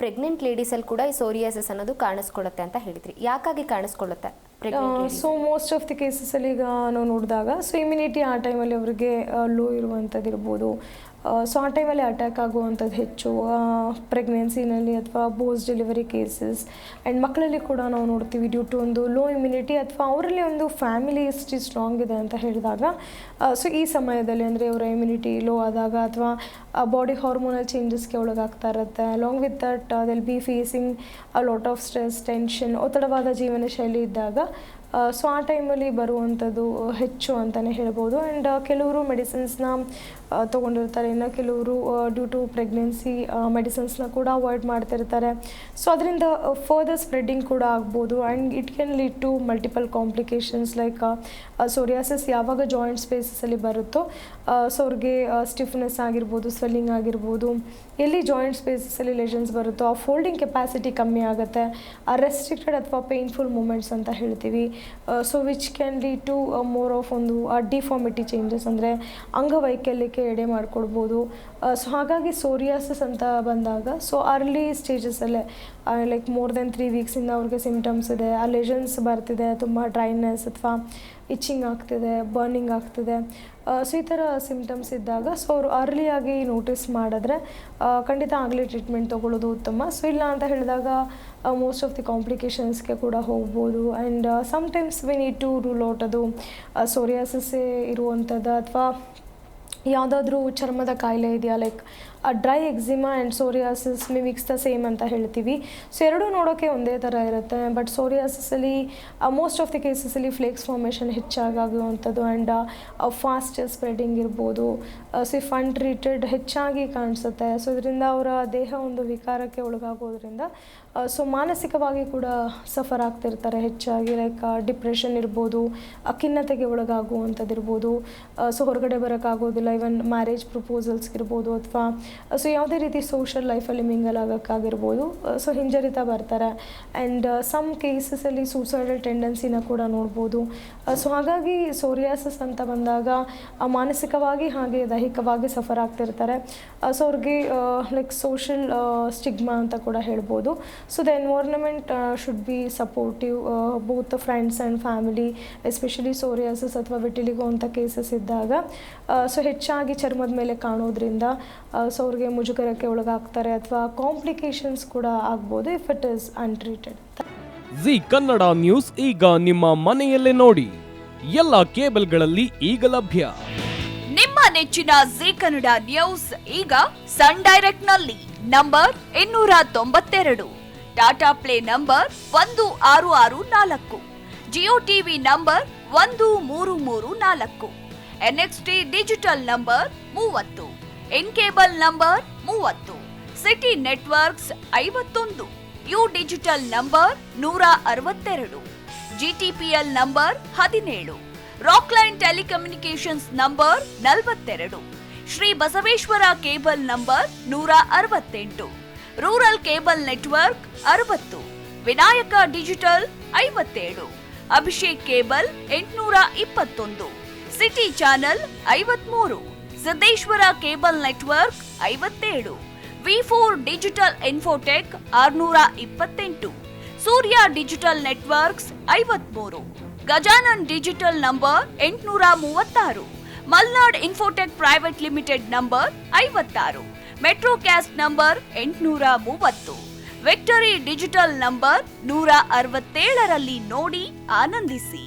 Pregnant ಲೇಡೀಸಲ್ಲಿ ಕೂಡ ಈ psoriasis ಅನ್ನೋದು ಕಾಣಿಸ್ಕೊಳ್ಳುತ್ತೆ ಅಂತ ಹೇಳಿದ್ರಿ. ಯಾಕಾಗಿ ಕಾಣಿಸ್ಕೊಳ್ಳುತ್ತೆ? ಸೊ ಮೋಸ್ಟ್ ಆಫ್ ದಿ ಕೇಸಸಲ್ಲಿ ಈಗ ನಾವು ನೋಡಿದಾಗ ಸೊ ಇಮ್ಯುನಿಟಿ ಆ ಟೈಮಲ್ಲಿ ಅವರಿಗೆ ಲೋ ಇರುವಂಥದ್ದು ಇರ್ಬೋದು. ಸೊ ಆ ಟೈಮಲ್ಲಿ ಅಟ್ಯಾಕ್ ಆಗುವಂಥದ್ದು ಹೆಚ್ಚು ಪ್ರೆಗ್ನೆನ್ಸಿನಲ್ಲಿ ಅಥವಾ ಪೋಸ್ಟ್ ಡೆಲಿವರಿ ಕೇಸಸ್. ಆ್ಯಂಡ್ ಮಕ್ಕಳಲ್ಲಿ ಕೂಡ ನಾವು ನೋಡ್ತೀವಿ ಡ್ಯೂ ಟು ಒಂದು ಲೋ ಇಮ್ಯುನಿಟಿ ಅಥವಾ ಅವರಲ್ಲಿ ಒಂದು ಫ್ಯಾಮಿಲಿ ಎಷ್ಟು ಸ್ಟ್ರಾಂಗ್ ಇದೆ ಅಂತ ಹೇಳಿದಾಗ ಸೊ ಈ ಸಮಯದಲ್ಲಿ ಅಂದರೆ ಅವರ ಇಮ್ಯುನಿಟಿ ಲೋ ಆದಾಗ ಅಥವಾ ಬಾಡಿ ಹಾರ್ಮೋನಲ್ ಚೇಂಜಸ್ಗೆ ಒಳಗಾಗ್ತಾ ಇರುತ್ತೆ. Along with that they'll be facing a lot of stress, tension, ಒತ್ತಡವಾದ ಜೀವನ ಶೈಲಿ ಇದ್ದಾಗ ಸೊ ಆ ಟೈಮಲ್ಲಿ ಬರುವಂಥದ್ದು ಹೆಚ್ಚು ಅಂತಲೇ ಹೇಳ್ಬೋದು. ಆ್ಯಂಡ್ ಕೆಲವರು ಮೆಡಿಸಿನ್ಸ್ನ ತೊಗೊಂಡಿರ್ತಾರೆ, ಇನ್ನು ಕೆಲವರು ಡ್ಯೂ ಟು ಪ್ರೆಗ್ನೆನ್ಸಿ ಮೆಡಿಸಿನ್ಸ್ನ ಕೂಡ ಅವಾಯ್ಡ್ ಮಾಡ್ತಿರ್ತಾರೆ. ಸೊ ಅದರಿಂದ ಫರ್ದರ್ ಸ್ಪ್ರೆಡ್ಡಿಂಗ್ ಕೂಡ ಆಗ್ಬೋದು. And it can lead to multiple complications like psoriasis ಯಾವಾಗ ಜಾಯಿಂಟ್ ಸ್ಪೇಸಸಲ್ಲಿ ಬರುತ್ತೋ ಸೊ ಅವ್ರಿಗೆ ಸ್ಟಿಫ್ನೆಸ್ ಆಗಿರ್ಬೋದು, ಸ್ವೆಲ್ಲಿಂಗ್ ಆಗಿರ್ಬೋದು, ಎಲ್ಲಿ ಜಾಯಿಂಟ್ ಸ್ಪೇಸಸಲ್ಲಿ ಲೆಷನ್ಸ್ ಬರುತ್ತೋ ಆ ಫೋಲ್ಡಿಂಗ್ ಕೆಪಾಸಿಟಿ ಕಮ್ಮಿ ಆಗುತ್ತೆ. ರೆಸ್ಟ್ರಿಕ್ಟೆಡ್ ಅಥವಾ ಪೇನ್ಫುಲ್ ಮೂಮೆಂಟ್ಸ್ ಅಂತ ಹೇಳ್ತೀವಿ. So which can lead to more of ಒಂದು ಡಿಫಾರ್ಮಿಟಿ ಚೇಂಜಸ್ ಅಂದರೆ ಅಂಗವೈಕಲ್ಯಕ್ಕೆ ಎಡೆ ಮಾಡಿಕೊಡ್ಬೋದು. ಸೊ ಹಾಗಾಗಿ ಸೋರಿಯಾಸಿಸ್ ಅಂತ ಬಂದಾಗ ಸೊ ಅರ್ಲಿ ಸ್ಟೇಜಸಲ್ಲೇ ಲೈಕ್ ಮೋರ್ ದೆನ್ 3 ವೀಕ್ಸಿಂದ ಅವ್ರಿಗೆ ಸಿಮ್ಟಮ್ಸ್ ಇದೆ, ಆ ಲೆಷನ್ಸ್ ಬರ್ತಿದೆ, ತುಂಬ ಡ್ರೈನೆಸ್ ಅಥವಾ ಇಚ್ಚಿಂಗ್ ಆಗ್ತಿದೆ, ಬರ್ನಿಂಗ್ ಆಗ್ತಿದೆ. ಸೊ ಈ ಥರ ಸಿಮ್ಟಮ್ಸ್ ಇದ್ದಾಗ ಸೊ ಅವರು ಅರ್ಲಿಯಾಗಿ ನೋಟಿಸ್ ಮಾಡಿದ್ರೆ ಖಂಡಿತ ಆಗಲೇ ಟ್ರೀಟ್ಮೆಂಟ್ ತೊಗೊಳ್ಳೋದು ಉತ್ತಮ. ಸೊ ಇಲ್ಲ ಅಂತ ಹೇಳಿದಾಗ ಮೋಸ್ಟ್ ಆಫ್ ದಿ ಕಾಂಪ್ಲಿಕೇಶನ್ಸ್ಗೆ ಕೂಡ ಹೋಗ್ಬೋದು. And sometimes we need to rule out ಅದು ಸೋರಿಯಾಸಿಸ್ಸೇ ಇರುವಂಥದ್ದು ಅಥವಾ ಯಾವುದಾದ್ರೂ ಚರ್ಮದ ಕಾಯಿಲೆ ಇದೆಯಾ, like dry eczema and psoriasis mimics the same ಅಂತ ಹೇಳ್ತೀವಿ. ಸೊ ಎರಡೂ ನೋಡೋಕ್ಕೆ ಒಂದೇ ಥರ ಇರುತ್ತೆ. ಬಟ್ ಸೋರಿಯಾಸಿಸಲ್ಲಿ ಮೋಸ್ಟ್ ಆಫ್ ದಿ ಕೇಸಸಲ್ಲಿ ಫ್ಲೇಕ್ಸ್ ಫಾರ್ಮೇಷನ್ ಹೆಚ್ಚಾಗುವಂಥದ್ದು ಆ್ಯಂಡ್ ಫಾಸ್ಟ್ ಸ್ಪ್ರೆಡಿಂಗ್ ಇರ್ಬೋದು. ಸೊ ಇಫ್ ಅನ್ಟ್ರೀಟೆಡ್ ಹೆಚ್ಚಾಗಿ ಕಾಣಿಸುತ್ತೆ. ಸೊ ಇದರಿಂದ ಅವರ ದೇಹ ಒಂದು ವಿಕಾರಕ್ಕೆ ಒಳಗಾಗೋದ್ರಿಂದ ಸೊ ಮಾನಸಿಕವಾಗಿ ಕೂಡ ಸಫರ್ ಆಗ್ತಿರ್ತಾರೆ ಹೆಚ್ಚಾಗಿ. ಲೈಕ್ ಡಿಪ್ರೆಷನ್ ಇರ್ಬೋದು, ಖಿನ್ನತೆಗೆ ಒಳಗಾಗುವಂಥದ್ದು ಇರ್ಬೋದು. ಸೊ ಹೊರಗಡೆ ಬರೋಕ್ಕಾಗೋದಿಲ್ಲ, ಇವನ್ ಮ್ಯಾರೇಜ್ ಪ್ರಪೋಸಲ್ಸ್ಗಿರ್ಬೋದು ಅಥವಾ ಸೊ ಯಾವುದೇ ರೀತಿ ಸೋಷಲ್ ಲೈಫಲ್ಲಿ ಮಿಂಗಲ್ ಆಗೋಕ್ಕಾಗಿರ್ಬೋದು. ಸೊ ಹಿಂಜರಿತ ಬರ್ತಾರೆ. ಆ್ಯಂಡ್ ಸಮ್ ಕೇಸಸಲ್ಲಿ ಸೂಸೈಡಲ್ ಟೆಂಡೆನ್ಸಿನ ಕೂಡ ನೋಡ್ಬೋದು. ಸೊ ಹಾಗಾಗಿ ಸೋರಿಯಾಸಿಸ್ ಅಂತ ಬಂದಾಗ ಮಾನಸಿಕವಾಗಿ ಹಾಗೆ ದೈಹಿಕವಾಗಿ ಸಫರ್ ಆಗ್ತಿರ್ತಾರೆ. ಸೊ ಅವ್ರಿಗೆ ಲೈಕ್ ಸೋಷಲ್ ಸ್ಟಿಗ್ಮಾ ಅಂತ ಕೂಡ ಹೇಳ್ಬೋದು. So the environment should be supportive both friends and family, especially psoriasis ಅಥವಾ ವಿಟಿಲಿಗೋ ಅಂತ ಕೇಸಸ್ ಇದ್ದಾಗ ಸೊ ಹೆಚ್ಚಾಗಿ ಚರ್ಮದ ಮೇಲೆ ಕಾಣೋದ್ರಿಂದ ಸೊ ಅವ್ರಿಗೆ ಮುಜುಗರಕ್ಕೆ ಒಳಗಾಗ್ತಾರೆ ಅಥವಾ ಕಾಂಪ್ಲಿಕೇಶನ್ಸ್ ಕೂಡ ಆಗ್ಬೋದು if it is untreated. G Kannada news ಈಗ ನಿಮ್ಮ ಮನೆಯಲ್ಲೇ ನೋಡಿ, ಎಲ್ಲ ಕೇಬಲ್ಗಳಲ್ಲಿ ಈಗ ಲಭ್ಯ. ನಿಮ್ಮ ನೆಚ್ಚಿನ ಜಿ ಕನ್ನಡ ನ್ಯೂಸ್ ಈಗ ಸನ್ ಡೈರೆಕ್ಟ್ ನಲ್ಲಿ number 292, Tata play number 1664, Jio TV number 1334, NXT digital number 30, in cable number 30, city networks 51, U digital number 162, GTPL number 17, Rockline telecommunications number 42, Shri Basaveshwara cable number 168, rural cable network 60, Vinayaka digital 57, Abhishek cable 821, city channel 53, Siddeshwara cable network 57, V4 digital Infotech 628, Surya digital networks 53, Gajanan digital number 836, Malnad infotech private limited number 56, Metrocast number 830, victory digital number 167ರಲ್ಲಿ ನೋಡಿ ಆನಂದಿಸಿ.